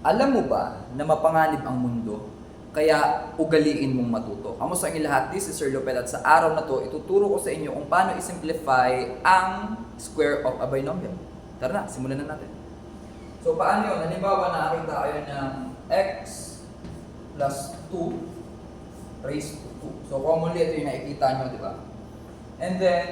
Alam mo ba na mapanganib ang mundo? Kaya ugaliin mong matuto. Kamusta ang lahat? This is Sir Lopet at sa araw na to, ituturo ko sa inyo kung paano isimplify ang square of a binomial. Tara na, simulan na natin. So paano yun? Halimbawa nakakita kayo ng x plus 2 raised to 2. So commonly ito yung nakikita nyo, di ba? And then,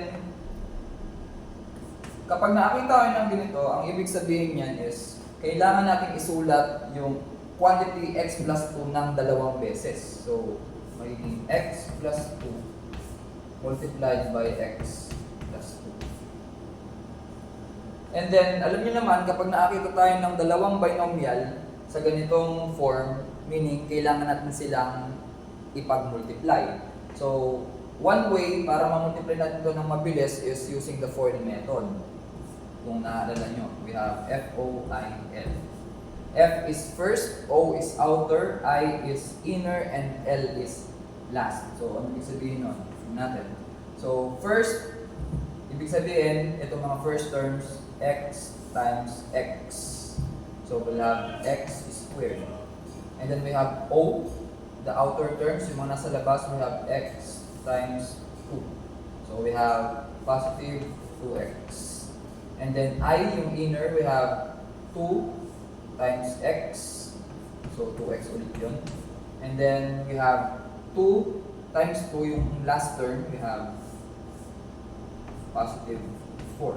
kapag nakakita kayo ng ganito, ang ibig sabihin niyan is kailangan natin isulat yung quantity x plus 2 ng dalawang beses. So, magiging x plus 2 multiplied by x plus 2. And then, alam niyo naman, kapag nakakita tayo ng dalawang binomial sa ganitong form, meaning kailangan natin silang ipag-multiply. So, one way para ma-multiply natin ito ng mabilis is using the FOIL method. Kung naalala nyo, we have FOIL. F is first, O is outer, I is inner, and L is last. So, ano ibig sabihin nun? Natin. So, first, ibig sabihin, itong mga first terms, x times x. So, we'll have x squared. And then we have O, the outer terms, yung mga nasa labas, we have x times 2. So, we have positive 2x. And then I, yung inner, we have 2 times x. So, 2x ulit yun. And then, we have 2 times 2, yung last term, we have positive 4.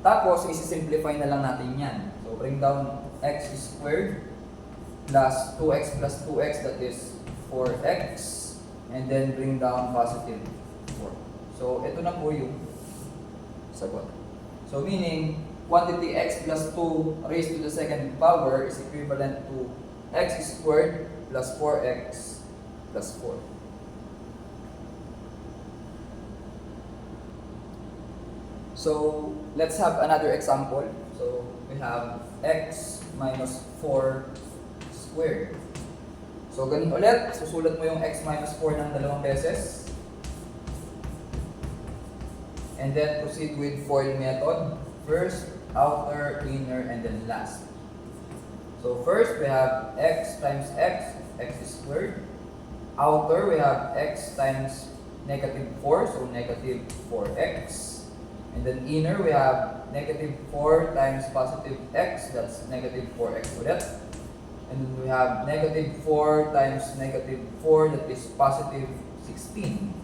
Tapos, isi-simplify na lang natin yan. So, bring down x squared plus 2x plus 2x, that is 4x. And then, bring down positive 4. So, ito na po yung sagot. So, meaning, quantity x plus 2 raised to the second power is equivalent to x squared plus 4x plus 4. So, let's have another example. So, we have x minus 4 squared. So, ganun ulit. Susulat mo yung x minus 4 ng dalawang beses. And then, proceed with FOIL method. First, outer, inner, and then last. So first, we have x times x, x squared. Outer, we have x times negative 4, so negative 4x. And then inner, we have negative 4 times positive x, that's negative 4x ulit. And then we have negative 4 times negative 4, that is positive 16.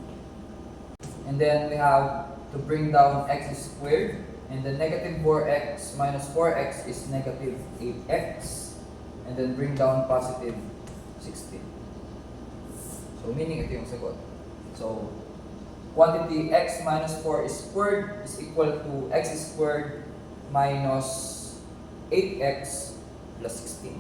And then we have to bring down x squared. And the negative 4x minus 4x is negative 8x. And then bring down positive 16. So, meaning ito yung sagot. So, quantity x minus 4 is squared is equal to x squared minus 8x plus 16.